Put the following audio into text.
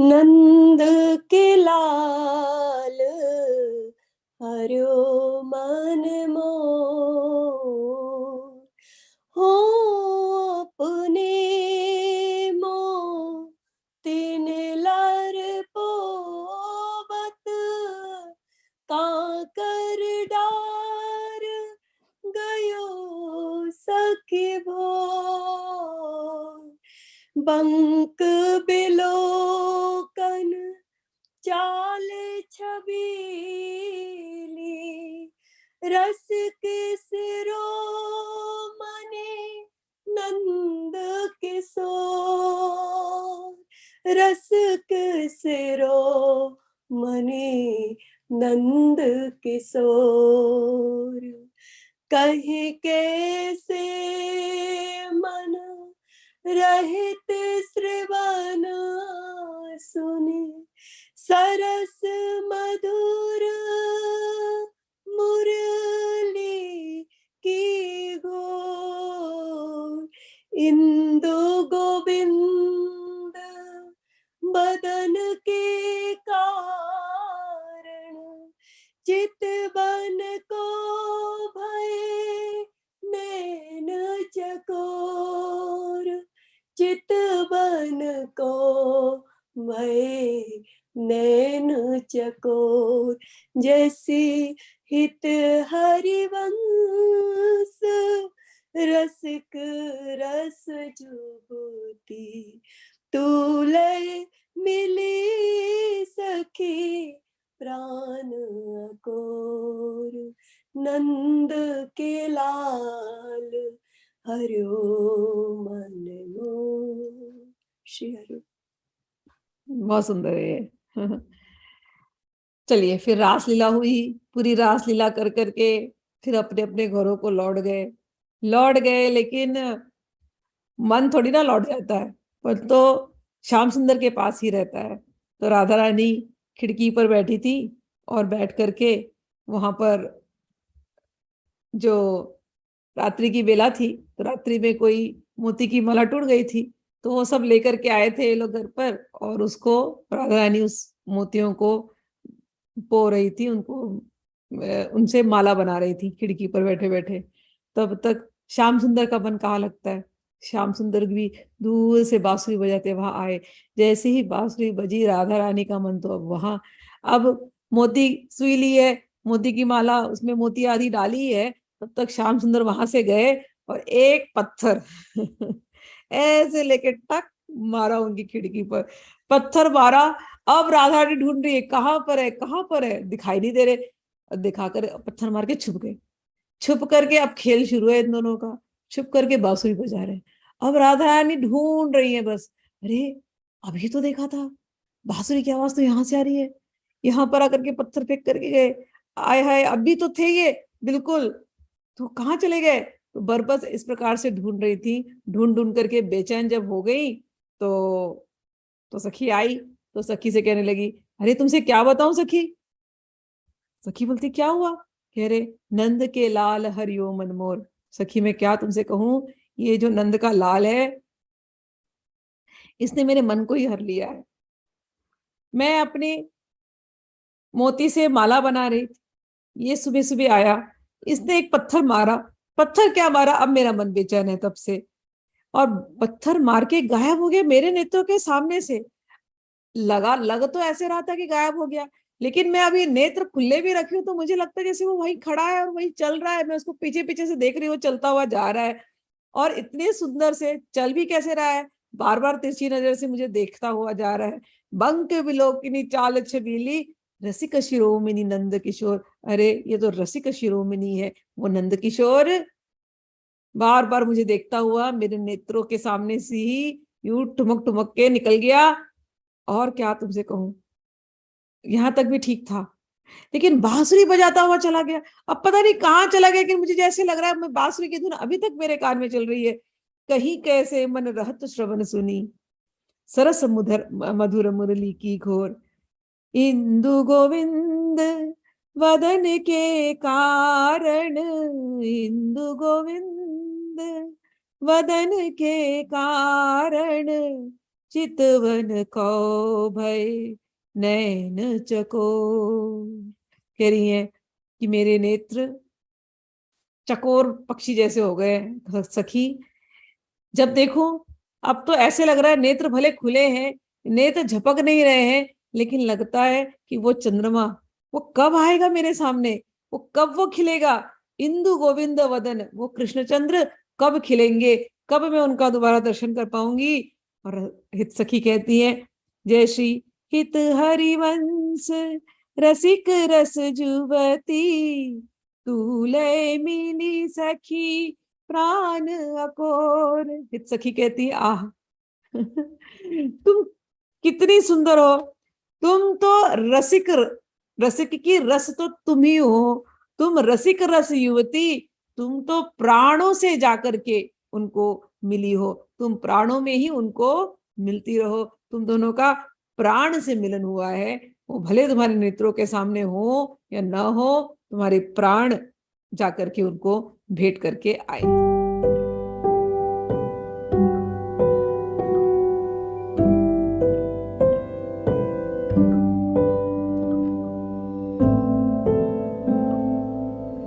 नंद के लाल हर्यो मन मोर हो अपने मोतिन लर पोवत कांकर डार गयो सखी भोर बंक बिलोकन चाल छबीली रस किसरो मने नंद किशोर रस किसरो मने नंद किशोर कहीं कैसे मन रहित श्रवण सुने सरस मधुर मुरली की गोर इंदु गोविंद बदन के कारण चितवन को भय नैन चकोर चितवन को भय नैन चकोर जैसी हित हरिवंश रसिक रस जुबती तूलय मिली सखी प्राण अकोर नंद के लाल हर्यो मन मोर। श्री हरि। बहुत सुंदर है ये। चलिए फिर रासलीला हुई, पूरी रासलीला कर करके फिर अपने अपने घरों को लौट गए, लेकिन मन थोड़ी ना लौट जाता है, पर तो श्याम सुंदर के पास ही रहता है। तो राधा रानी खिड़की पर बैठी थी और बैठ करके वहां पर जो रात्रि की बेला थी, तो रात्रि में कोई मोती की माला टूट गई थी, तो वो सब लेकर के आए थे ये लोग घर पर, और उसको राधा रानी उस मोतियों को पो रही थी, उनको उनसे माला बना रही थी खिड़की पर बैठे बैठे। तब तक श्याम सुंदर का मन कहाँ लगता है, श्याम सुंदर भी दूर से बांसुरी बजाते वहां आए। जैसे ही बांसुरी बजी, राधा रानी का मन तो अब वहां, अब मोती सुई ली है, मोती की माला उसमें मोती आदि डाली है, तब तक श्याम सुंदर वहां से गए और एक पत्थर ऐसे लेके टक मारा उनकी खिड़की पर, पत्थर मारा। अब राधा रानी ढूंढ रही है कहाँ पर है, कहाँ पर है, दिखाई नहीं दे रहे, दिखाकर पत्थर मार के छुप गए। छुप करके अब खेल शुरू है इन दोनों का, छुप करके बांसुरी बजा रहे हैं। अब राधा रानी ढूंढ रही है बस, अरे अभी तो देखा था, बांसुरी की आवाज तो यहाँ से आ रही है, यहाँ पर आकर के पत्थर फेंक करके गए, आए हाय अभी तो थे ये बिल्कुल, तो कहाँ चले गए। तो बरबस इस प्रकार से ढूंढ रही थी, ढूंढ ढूंढ करके बेचैन जब हो गई तो सखी आई, तो सखी से कहने लगी, अरे तुमसे क्या बताऊं सखी। सखी बोलती क्या हुआ, कह रहे नंद के लाल हरियो मन मोर। सखी मैं क्या तुमसे कहूं, ये जो नंद का लाल है इसने मेरे मन को ही हर लिया है। मैं अपने मोती से माला बना रही थी, ये सुबह सुबह आया, इसने एक पत्थर मारा, पत्थर क्या मारा, अब मेरा मन बेचैन है तब से, और पत्थर मार के गायब हो गया मेरे नेत्रों के सामने से। लग तो ऐसे रहा था कि गायब हो गया, लेकिन मैं अभी नेत्र खुले भी रखी हूँ तो मुझे लगता है जैसे वो वहीं खड़ा है और वहीं चल रहा है, मैं उसको पीछे पीछे से देख रही हूँ, चलता हुआ जा रहा है, और इतने सुंदर से चल भी कैसे रहा है, बार बार तिरछी नजर से मुझे देखता हुआ जा रहा है। बंक विलोकिनी चाल छबीली रसिक शिरोमणि नंद किशोर। अरे ये तो रसिक शिरोमणि है, वो नंद किशोर बार बार मुझे देखता हुआ मेरे नेत्रों के सामने से ही यूं ठुमक ठुमक के निकल गया। और क्या तुमसे कहूं, यहां तक भी ठीक था, लेकिन बांसुरी बजाता हुआ चला गया। अब पता नहीं कहाँ चला गया, कि मुझे जैसे लग रहा है मैं बांसुरी की धुन अभी तक मेरे कान में चल रही है। कहीं कैसे मन रहत श्रवण सुनी सरस मुधर मधुर मुरली की घोर इंदु गोविंद वदन के कारण इंदु गोविंद वदन के कारण चितवन को भय नैन चको। कह रही हैं कि मेरे नेत्र चकोर पक्षी जैसे हो गए सखी। जब देखो अब तो ऐसे लग रहा है नेत्र भले खुले हैं, नेत्र झपक नहीं रहे हैं, लेकिन लगता है कि वो चंद्रमा वो कब आएगा मेरे सामने, वो कब वो खिलेगा। इंदु गोविंद वदन, वो कृष्णचंद्र कब खिलेंगे, कब मैं उनका दोबारा दर्शन कर पाऊंगी। और हित सखी कहती है, जय श्री हित हरिवंश रसिक रस जुवती, तूले मिली सखी प्राण अकोर। हित सखी कहती है, आह तुम कितनी सुंदर हो, तुम तो रसिक, रसिक की रस तो तुम ही हो, तुम रसिक रस युवती, तुम तो प्राणों से जाकर के उनको मिली हो, तुम प्राणों में ही उनको मिलती रहो, तुम दोनों का प्राण से मिलन हुआ है। वो भले तुम्हारे नेत्रों के सामने हो या ना हो, तुम्हारे प्राण जाकर के उनको भेंट करके आए।